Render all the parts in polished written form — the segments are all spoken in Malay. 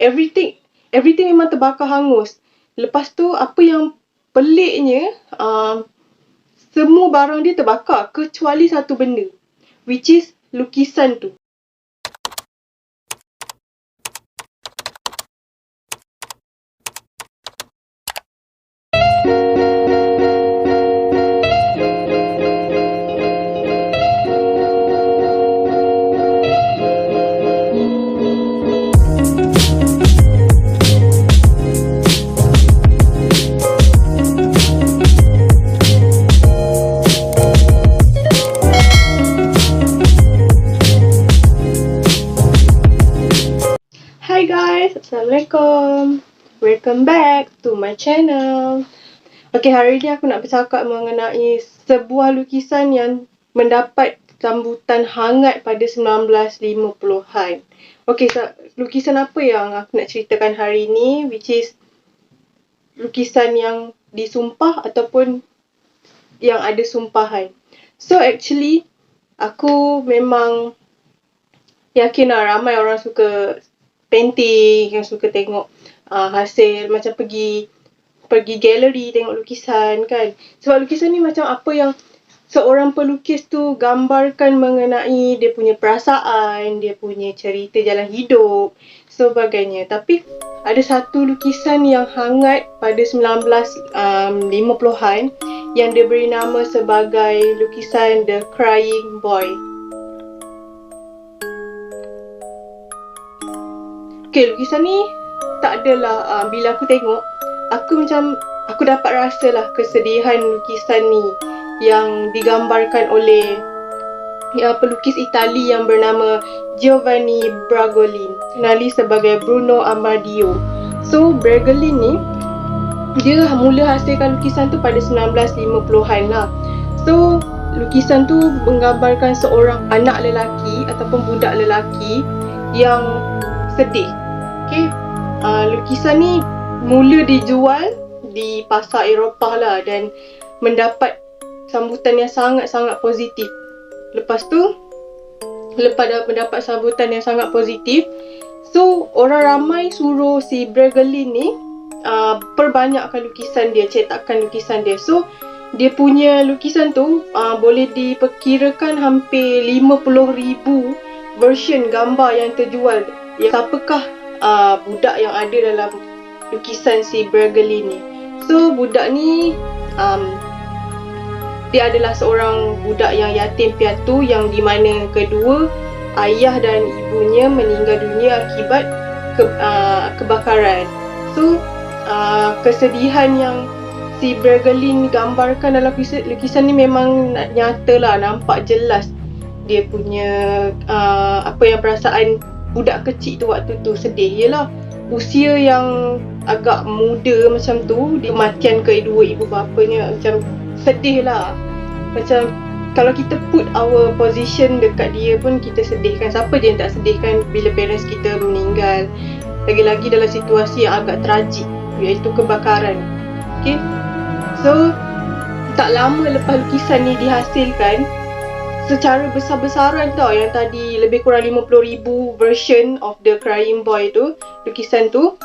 everything memang terbakar hangus. Lepas tu apa yang peliknya, semua barang dia terbakar kecuali satu benda, which is lukisan tu. Hi guys, Assalamualaikum. Welcome back to my channel. Okay, hari ni aku nak bercakap mengenai sebuah lukisan yang mendapat sambutan hangat pada 1950-an. Okay, lukisan apa yang aku nak ceritakan hari ni, which is lukisan yang disumpah ataupun yang ada sumpahan. So actually, aku memang yakin lah ramai orang suka painting, yang suka tengok hasil, macam pergi galeri tengok lukisan kan. Sebab lukisan ni macam apa yang seorang pelukis tu gambarkan mengenai dia punya perasaan, dia punya cerita jalan hidup, sebagainya. Tapi ada satu lukisan yang hangat pada 1950-an yang dia beri nama sebagai lukisan The Crying Boy. Okay, lukisan ni tak adalah, bila aku tengok, aku dapat rasalah kesedihan lukisan ni yang digambarkan oleh pelukis Itali yang bernama Giovanni Bragolin, kenali sebagai Bruno Amadio. So, Bragolin ni, dia mula hasilkan lukisan tu pada 1950-an lah. So, lukisan tu menggambarkan seorang anak lelaki ataupun budak lelaki yang sedih. Okay, lukisan ni mula dijual di pasar Eropah lah dan mendapat sambutan yang sangat-sangat positif. Lepas mendapat sambutan yang sangat positif, so orang ramai suruh si Bragolin ni perbanyakkan lukisan dia, cetakkan lukisan dia. So dia punya lukisan tu boleh diperkirakan hampir 50,000 version gambar yang terjual. Siapakah budak yang ada dalam lukisan si Bragolin ni? So budak ni dia adalah seorang budak yang yatim piatu, yang di mana kedua ayah dan ibunya meninggal dunia akibat kebakaran. So kesedihan yang si Bragolin gambarkan dalam lukisan ni memang nyata lah, nampak jelas dia punya perasaan budak kecil tu waktu tu sedih. Yelah, usia yang agak muda macam tu, kematian kedua ibu bapanya, macam sedih lah. Macam kalau kita put our position dekat dia pun kita sedih kan. Siapa je yang tak sedih kan bila parents kita meninggal, lagi-lagi dalam situasi yang agak tragik, iaitu kebakaran. Okay, so tak lama lepas lukisan ni dihasilkan secara besar-besaran tau, yang tadi lebih kurang 50,000 version of The Crying Boy tu, lukisan tu.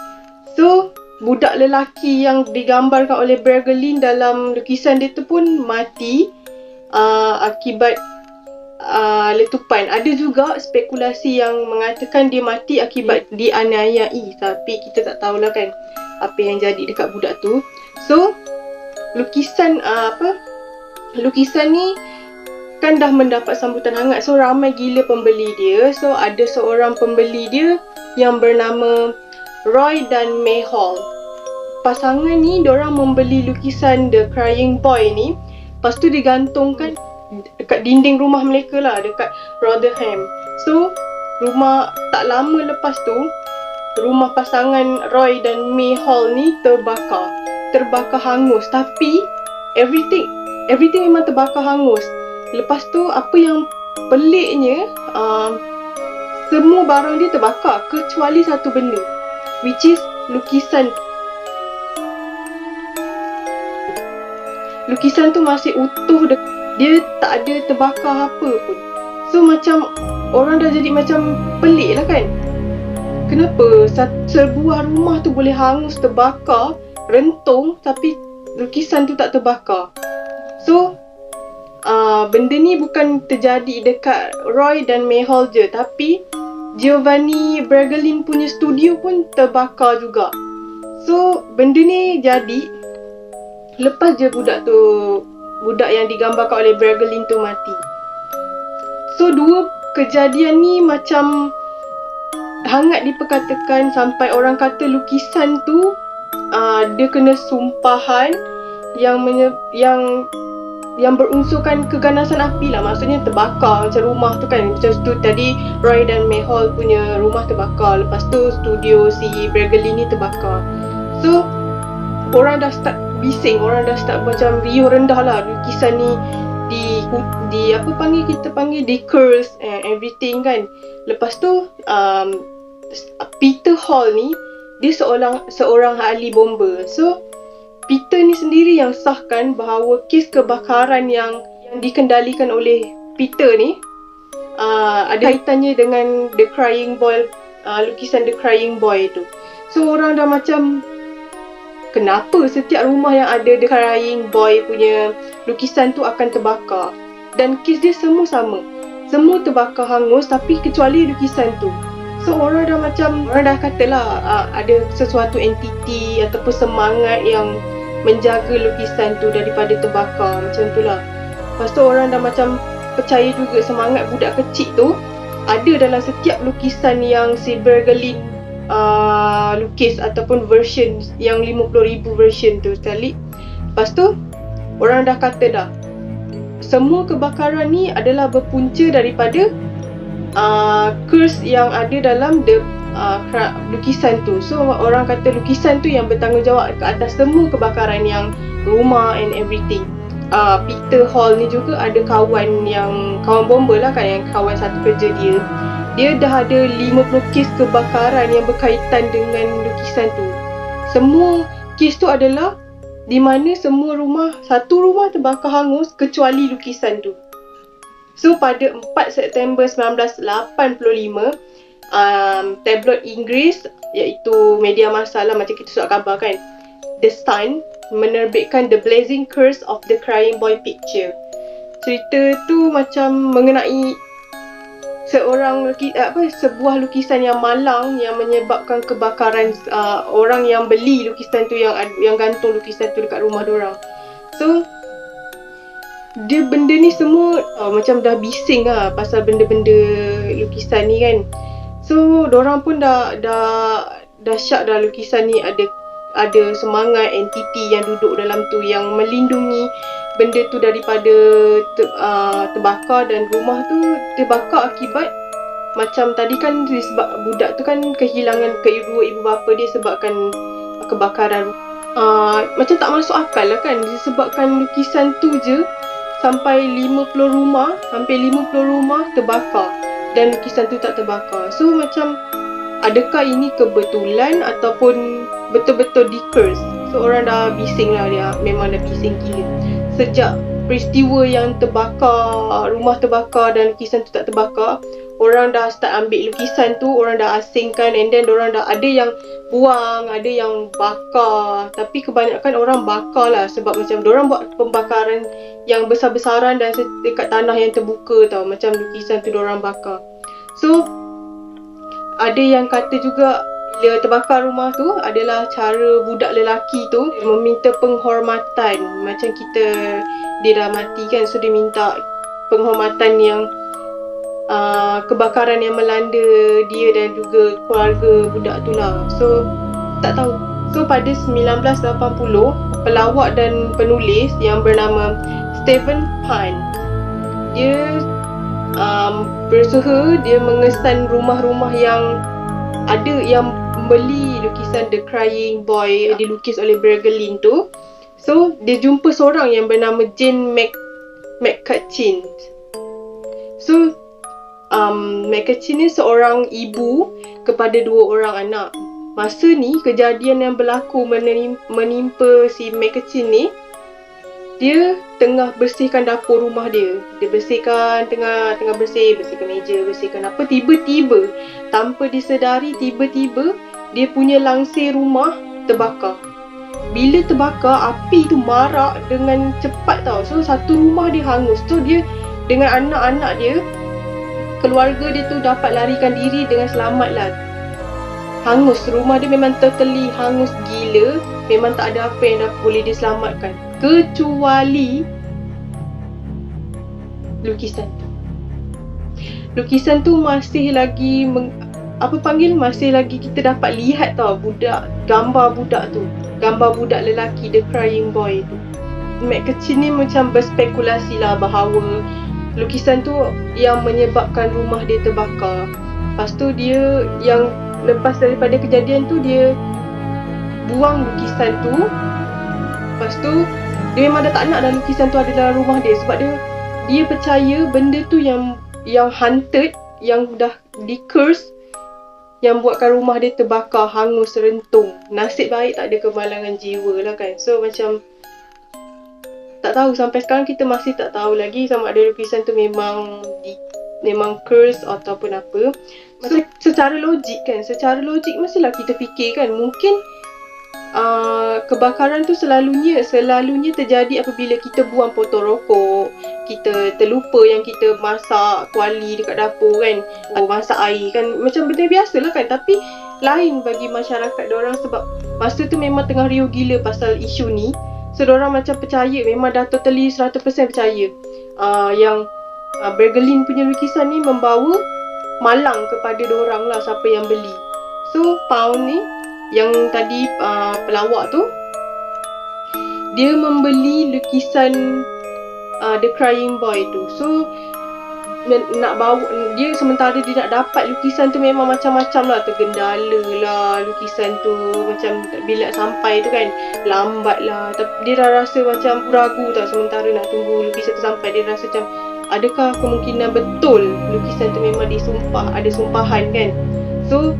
So budak lelaki yang digambarkan oleh Bragolin dalam lukisan dia tu pun mati akibat letupan. Ada juga spekulasi yang mengatakan dia mati akibat dianiayai, tapi kita tak tahulah kan apa yang jadi dekat budak tu. So lukisan ni kan dah mendapat sambutan hangat, so ramai gila pembeli dia. So ada seorang pembeli dia yang bernama Roy dan May Hall. Pasangan ni diorang membeli lukisan The Crying Boy ni, lepas tu digantungkan dekat dinding rumah mereka lah, dekat Rotherham. So tak lama lepas tu, rumah pasangan Roy dan May Hall ni terbakar hangus. Tapi everything memang terbakar hangus. Lepas tu apa yang peliknya, semua barang dia terbakar kecuali satu benda, which is lukisan. Lukisan tu masih utuh, dia tak ada terbakar apa pun. So macam orang dah jadi macam pelik lah kan. kenapa sebuah rumah tu boleh hangus, terbakar, rentung, tapi lukisan tu tak terbakar. So benda ni bukan terjadi dekat Roy dan Mayhall je, tapi Giovanni Bergolin punya studio pun terbakar juga. So benda ni jadi lepas je budak yang digambarkan oleh Bergolin tu mati. So dua kejadian ni macam hangat diperkatakan sampai orang kata lukisan tu dia kena sumpahan yang berunsurkan keganasan api lah. Maksudnya terbakar macam rumah tu kan. Macam tu tadi Roy dan Mayhall punya rumah terbakar. Lepas tu studio si Bergolin ni terbakar. So orang dah start bising, orang dah start macam riuh rendah lah. Lukisan ni kita panggil di curse and everything kan. Lepas tu Peter Hall ni dia seorang ahli bomba. So Peter ni sendiri yang sahkan bahawa kes kebakaran yang dikendalikan oleh Peter ni ada kaitannya dengan The Crying Boy, lukisan The Crying Boy tu. So orang dah macam, kenapa setiap rumah yang ada The Crying Boy punya lukisan tu akan terbakar? Dan kes dia semua sama. Semua terbakar hangus tapi kecuali lukisan tu. So orang dah katalah ada sesuatu entiti ataupun semangat yang menjaga lukisan tu daripada terbakar, macam tu lah. Lepas tu orang dah macam percaya juga semangat budak kecil tu ada dalam setiap lukisan yang si Bergolin lukis ataupun version yang 50,000 version tu sekali. Lepas tu orang dah kata dah semua kebakaran ni adalah berpunca daripada curse yang ada dalam lukisan tu. So orang kata lukisan tu yang bertanggungjawab ke atas semua kebakaran yang rumah and everything. Peter Hall ni juga ada kawan bomba lah kan, yang kawan satu kerja dia dah ada 50 kes kebakaran yang berkaitan dengan lukisan tu. Semua kes tu adalah di mana satu rumah terbakar hangus kecuali lukisan tu. So pada 4 September 1985, tabloid Inggeris, iaitu media massa lah macam kita surat khabar kan, The Sun menerbitkan The Blazing Curse of the Crying Boy Picture. Cerita tu macam mengenai sebuah lukisan yang malang yang menyebabkan kebakaran orang yang beli lukisan tu, yang gantung lukisan tu dekat rumah diorang. So benda ni semua macam dah bising lah pasal benda-benda lukisan ni kan. So diorang pun dah syak dah lukisan ni ada semangat entiti yang duduk dalam tu yang melindungi benda tu daripada terbakar, dan rumah tu terbakar akibat macam tadi kan disebab budak tu kan kehilangan kedua ibu bapa dia sebabkan kebakaran. Macam tak masuk akal lah kan, disebabkan lukisan tu je sampai 50 rumah terbakar dan lukisan tu tak terbakar. So macam adakah ini kebetulan ataupun betul-betul di-curse? So orang dah bising lah, dia memang dah bising gila. Sejak peristiwa yang rumah terbakar dan lukisan tu tak terbakar, orang dah start ambil lukisan tu, orang dah asingkan, and then orang dah ada yang buang, ada yang bakar. Tapi kebanyakan orang bakar lah, sebab macam diorang buat pembakaran yang besar-besaran dan dekat tanah yang terbuka tau, macam lukisan tu diorang bakar. So ada yang kata juga bila terbakar rumah tu adalah cara budak lelaki tu meminta penghormatan. Macam dia dah mati kan, so dia minta penghormatan yang kebakaran yang melanda dia dan juga keluarga budak tu lah. So tak tahu. So pada 1980, pelawak dan penulis yang bernama Stephen Pine, dia berusaha dia mengesan rumah-rumah yang ada yang beli lukisan The Crying Boy dilukis oleh Bergolin tu. So dia jumpa seorang yang bernama Jane McCutcheon. So McCutcheon ni seorang ibu kepada 2 orang anak. Masa ni kejadian yang berlaku menimpa si McCutcheon ni, dia tengah bersihkan dapur rumah dia. Dia bersihkan, tengah bersihkan meja, bersihkan apa, tiba-tiba tanpa disedari, tiba-tiba dia punya langsir rumah terbakar. Bila terbakar, api tu marak dengan cepat tau. So satu rumah dia hangus. So dia dengan anak-anak dia, keluarga dia tu dapat larikan diri dengan selamat lah. Hangus, rumah dia memang totally hangus gila. Memang tak ada apa yang dah boleh diselamatkan, kecuali lukisan tu. Lukisan tu masih lagi masih lagi kita dapat lihat tau gambar budak tu, gambar budak lelaki, the crying boy tu. Mek kecil ni macam berspekulasi lah bahawa lukisan tu yang menyebabkan rumah dia terbakar. Lepas tu dia yang lepas daripada kejadian tu, dia buang lukisan tu. Lepas tu dia memang dah tak nak dah lukisan tu ada dalam rumah dia, sebab dia percaya benda tu yang haunted, yang dah di-curse, yang buatkan rumah dia terbakar, hangus, rentung. Nasib baik tak ada kemalangan jiwa lah kan. So macam tak tahu, sampai sekarang kita masih tak tahu lagi sama ada lukisan tu memang curse ataupun apa. Macam secara logik mestilah kita fikir kan, mungkin kebakaran tu selalunya terjadi apabila kita buang potong rokok, kita terlupa yang kita masak kuali dekat dapur kan, atau masak air kan, macam benda biasa lah kan. Tapi lain bagi masyarakat diorang, sebab masa tu memang tengah riuh gila pasal isu ni. So diorang macam percaya, memang dah totally 100% percaya yang Bergelin punya lukisan ni membawa malang kepada diorang lah, siapa yang beli. So Pound ni yang tadi pelawak tu, dia membeli lukisan The Crying Boy tu. So nak bawa dia, sementara dia nak dapat lukisan tu memang macam-macam lah, tergendala lah lukisan tu. Macam bila sampai tu kan, lambat lah. Tapi dia dah rasa macam ragu tau, sementara nak tunggu lukisan tu sampai. Dia rasa macam, adakah kemungkinan betul lukisan tu memang disumpah, ada sumpahan kan. So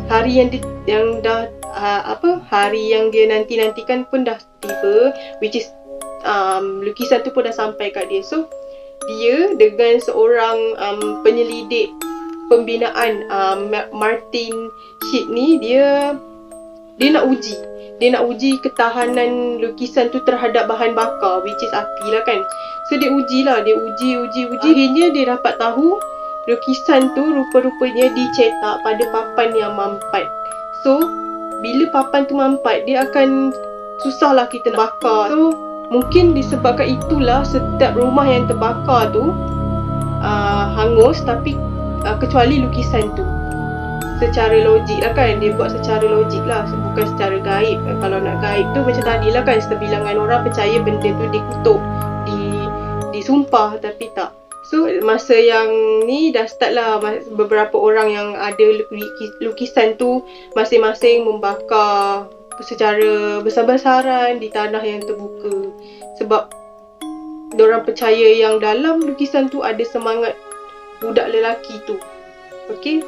hari yang dia nanti-nantikan pun dah tiba, which is lukisan tu pun dah sampai kat dia. So dia dengan seorang penyelidik pembinaan Martin Sheet ni, dia nak uji ketahanan lukisan tu terhadap bahan bakar, which is api lah kan. So dia uji. Akhirnya dia dapat tahu lukisan tu rupa-rupanya dicetak pada papan yang mampat. So bila papan tu mampat, dia akan susahlah kita nak bakar. So mungkin disebabkan itulah setiap rumah yang terbakar tu hangus, tapi kecuali lukisan tu. Secara logik lah kan, dia buat secara logik lah, bukan secara gaib. Kalau nak gaib tu macam tadi lah kan, sebilangan orang percaya benda tu dikutuk, disumpah, tapi tak. So masa yang ni dah start lah beberapa orang yang ada lukisan tu masing-masing membakar secara besar-besaran di tanah yang terbuka. Sebab diorang percaya yang dalam lukisan tu ada semangat budak lelaki tu. Okay,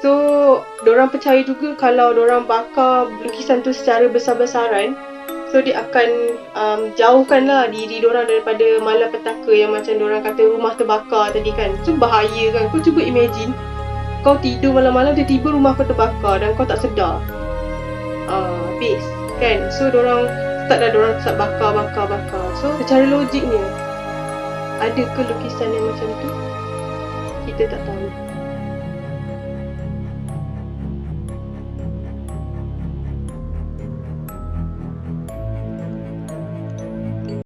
so diorang percaya juga kalau diorang bakar lukisan tu secara besar-besaran, so dia akan jauhkanlah diri diorang daripada malapetaka yang macam diorang kata rumah terbakar tadi kan. So bahaya kan. Kau cuba imagine, kau tidur malam-malam tiba-tiba rumah kau terbakar dan kau tak sedar. Habis kan. So diorang start bakar. So secara logiknya, ada ke lukisan yang macam tu? Kita tak tahu.